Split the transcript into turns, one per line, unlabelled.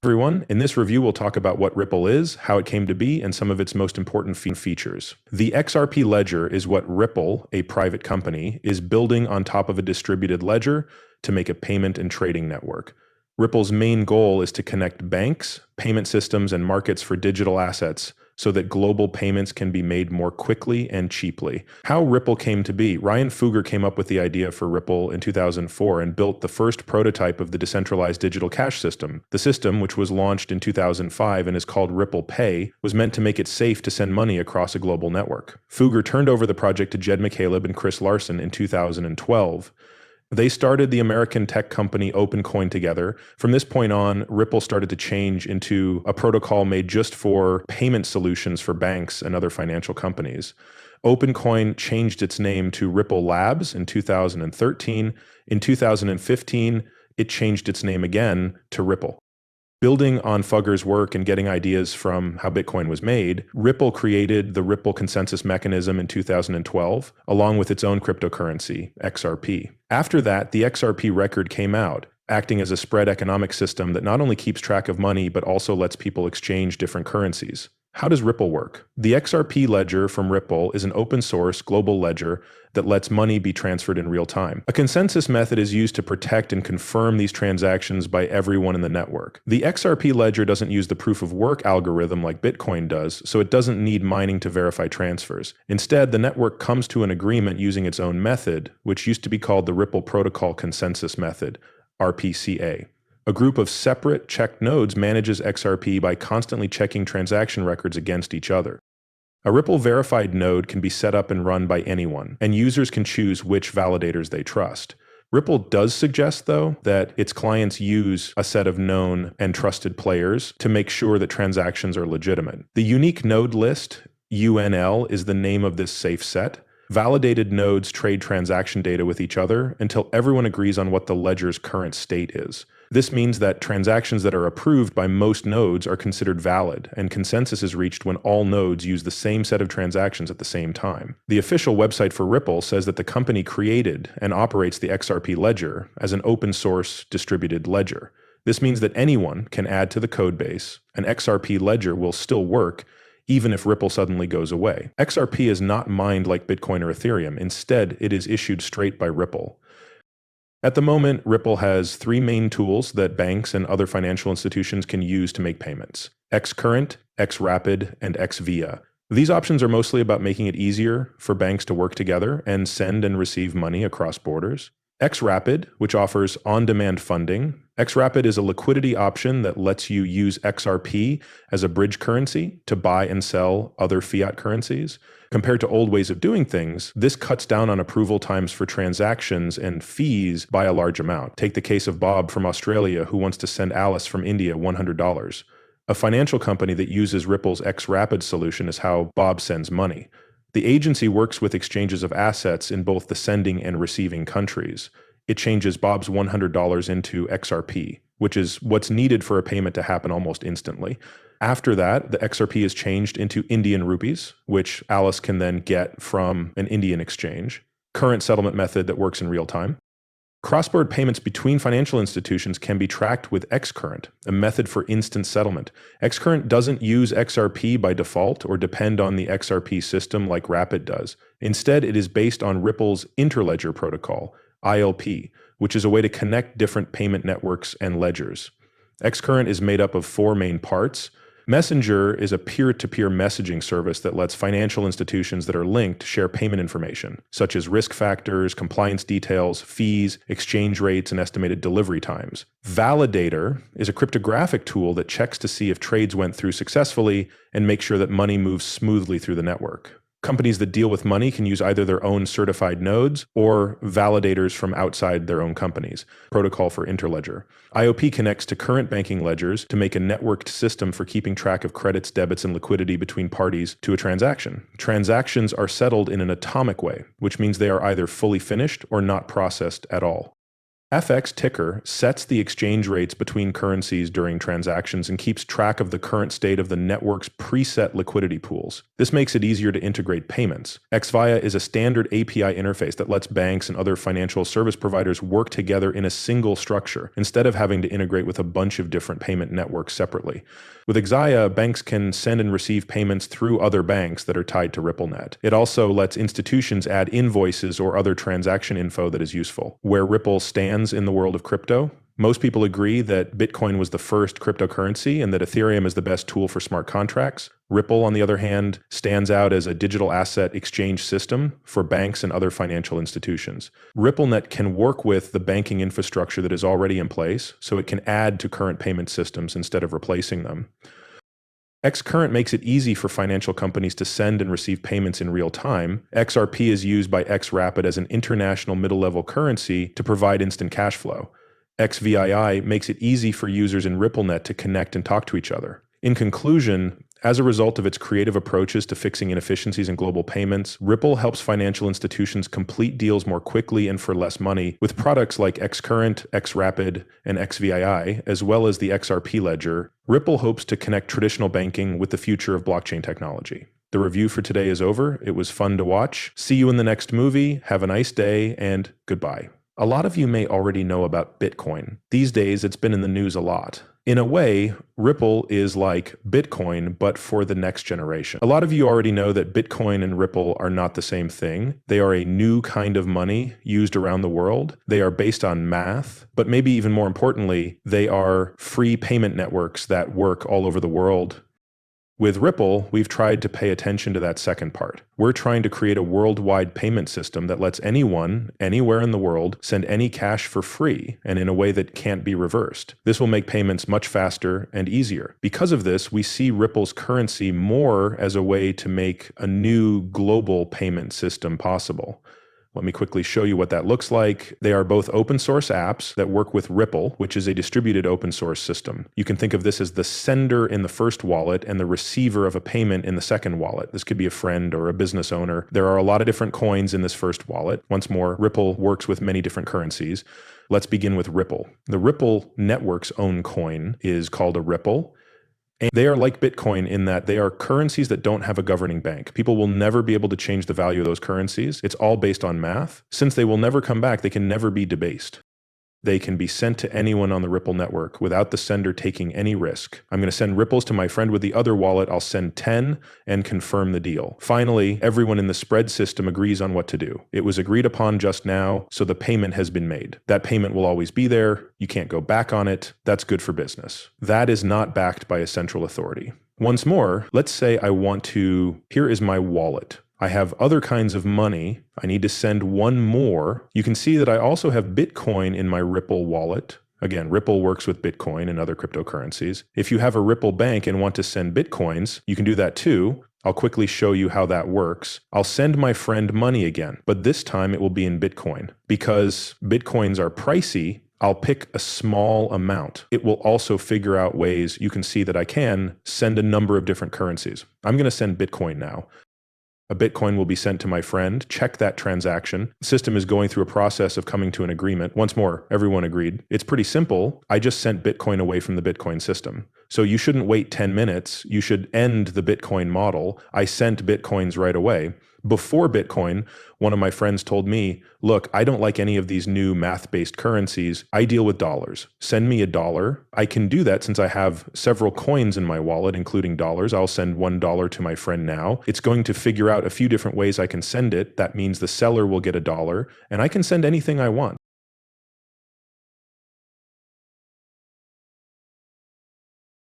Everyone, in this review we'll talk about what Ripple is, how it came to be, and some of its most important features. The XRP ledger is what Ripple, a private company, is building on top of a distributed ledger to make a payment and trading network. Ripple's main goal is to connect banks, payment systems, and markets for digital assets so that global payments can be made more quickly and cheaply. How Ripple came to be. Ryan Fugger came up with the idea for Ripple in 2004 and built the first prototype of the decentralized digital cash system. The system, which was launched in 2005 and is called Ripple Pay, was meant to make it safe to send money across a global network. Fugger turned over the project to Jed McCaleb and Chris Larsson in 2012. They started the American tech company OpenCoin together. From this point on, Ripple started to change into a protocol made just for payment solutions for banks and other financial companies. OpenCoin changed its name to Ripple Labs in 2013. In 2015, it changed its name again to Ripple. Building on Fugger's work and getting ideas from how Bitcoin was made, Ripple created the Ripple consensus mechanism in 2012, along with its own cryptocurrency, XRP. After that, the XRP record came out, acting as a spread economic system that not only keeps track of money, but also lets people exchange different currencies. How does Ripple work? The XRP ledger from Ripple is an open source global ledger that lets money be transferred in real time. A consensus method is used to protect and confirm these transactions by everyone in the network. The XRP ledger doesn't use the proof of work algorithm like Bitcoin does, so it doesn't need mining to verify transfers. Instead, the network comes to an agreement using its own method, which used to be called the Ripple Protocol Consensus Method, RPCA. A group of separate checked nodes manages XRP by constantly checking transaction records against each other. A Ripple verified node can be set up and run by anyone, and users can choose which validators they trust. Ripple does suggest, though, that its clients use a set of known and trusted players to make sure that transactions are legitimate. The unique node list, UNL, is the name of this safe set. Validated nodes trade transaction data with each other until everyone agrees on what the ledger's current state is. This means that transactions that are approved by most nodes are considered valid, and consensus is reached when all nodes use the same set of transactions at the same time. The official website for Ripple says that the company created and operates the XRP ledger as an open-source distributed ledger. This means that anyone can add to the codebase. An XRP ledger will still work even if Ripple suddenly goes away. XRP is not mined like Bitcoin or Ethereum. Instead, it is issued straight by Ripple. At the moment, Ripple has three main tools that banks and other financial institutions can use to make payments: xCurrent, xRapid, and xVia. These options are mostly about making it easier for banks to work together and send and receive money across borders. xRapid, which offers on-demand funding. xRapid is a liquidity option that lets you use XRP as a bridge currency to buy and sell other fiat currencies. Compared to old ways of doing things, this cuts down on approval times for transactions and fees by a large amount. Take the case of Bob from Australia who wants to send Alice from India $100. A financial company that uses Ripple's xRapid solution is how Bob sends money. The agency works with exchanges of assets in both the sending and receiving countries. It changes Bob's $100 into XRP, which is what's needed for a payment to happen almost instantly. After that, the XRP is changed into Indian rupees, which Alice can then get from an Indian exchange. Current settlement method that works in real time. Cross-border payments between financial institutions can be tracked with xCurrent, a method for instant settlement. xCurrent doesn't use XRP by default or depend on the XRP system like Rapid does. Instead, it is based on Ripple's Interledger protocol, ILP, which is a way to connect different payment networks and ledgers. xCurrent is made up of four main parts. Messenger is a peer-to-peer messaging service that lets financial institutions that are linked share payment information, such as risk factors, compliance details, fees, exchange rates, and estimated delivery times. Validator is a cryptographic tool that checks to see if trades went through successfully and makes sure that money moves smoothly through the network. Companies that deal with money can use either their own certified nodes or validators from outside their own companies. Protocol for Interledger. IOP connects to current banking ledgers to make a networked system for keeping track of credits, debits, and liquidity between parties to a transaction. Transactions are settled in an atomic way, which means they are either fully finished or not processed at all. FX ticker sets the exchange rates between currencies during transactions and keeps track of the current state of the network's preset liquidity pools. This makes it easier to integrate payments. XVIA is a standard API interface that lets banks and other financial service providers work together in a single structure, instead of having to integrate with a bunch of different payment networks separately. With XVIA, banks can send and receive payments through other banks that are tied to RippleNet. It also lets institutions add invoices or other transaction info that is useful. Where Ripple stands in the world of crypto, most people agree that Bitcoin was the first cryptocurrency and that Ethereum is the best tool for smart contracts. Ripple, on the other hand, stands out as a digital asset exchange system for banks and other financial institutions. RippleNet can work with the banking infrastructure that is already in place, so it can add to current payment systems instead of replacing them. Xcurrent makes it easy for financial companies to send and receive payments in real time. XRP is used by xrp as an international middle-level currency to provide instant cash flow. XVII makes it easy for users in RippleNet to connect and talk to each other. In conclusion, as a result of its creative approaches to fixing inefficiencies in global payments, Ripple helps financial institutions complete deals more quickly and for less money with products like Xcurrent, xrp, and XVII, as well as the XRP ledger. Ripple hopes to connect traditional banking with the future of blockchain technology. The review for today is over. It was fun to watch. See you in the next movie. Have a nice day, and goodbye. A lot of you may already know about Bitcoin. These days, it's been in the news a lot. In a way, Ripple is like Bitcoin, but for the next generation. A lot of you already know that Bitcoin and Ripple are not the same thing. They are a new kind of money used around the world. They are based on math, but maybe even more importantly, they are free payment networks that work all over the world. With Ripple, we've tried to pay attention to that second part. We're trying to create a worldwide payment system that lets anyone, anywhere in the world, send any cash for free and in a way that can't be reversed. This will make payments much faster and easier. Because of this, we see Ripple's currency more as a way to make a new global payment system possible. Let me quickly show you what that looks like. They are both open source apps that work with Ripple, which is a distributed open source system. You can think of this as the sender in the first wallet and the receiver of a payment in the second wallet. This could be a friend or a business owner. There are a lot of different coins in this first wallet. Once more, Ripple works with many different currencies. Let's begin with Ripple. The Ripple network's own coin is called a Ripple. And they are like Bitcoin in that they are currencies that don't have a governing bank. People will never be able to change the value of those currencies. It's all based on math. Since they will never come back, they can never be debased. They can be sent to anyone on the Ripple network without the sender taking any risk. I'm going to send Ripples to my friend with the other wallet. I'll send 10 and confirm the deal. Finally, everyone in the spread system agrees on what to do. It was agreed upon just now, so the payment has been made. That payment will always be there. You can't go back on it. That's good for business. That is not backed by a central authority. Once more, let's say I want to, here is my wallet. I have other kinds of money. I need to send one more. You can see that I also have Bitcoin in my Ripple wallet. Again, Ripple works with Bitcoin and other cryptocurrencies. If you have a Ripple bank and want to send Bitcoins, you can do that too. I'll quickly show you how that works. I'll send my friend money again, but this time it will be in Bitcoin. Because Bitcoins are pricey, I'll pick a small amount. It will also figure out ways you can see that I can send a number of different currencies. I'm going to send Bitcoin now. A Bitcoin will be sent to my friend. Check that transaction. The system is going through a process of coming to an agreement. Once more, everyone agreed. It's pretty simple. I just sent Bitcoin away from the Bitcoin system. So you shouldn't wait 10 minutes. You should end the Bitcoin model. I sent Bitcoins right away. Before Bitcoin, one of my friends told me, look, I don't like any of these new math-based currencies. I deal with dollars. Send me $1. I can do that since I have several coins in my wallet, including dollars. I'll send $1 to my friend now. It's going to figure out a few different ways I can send it. That means the seller will get $1, and I can send anything I want.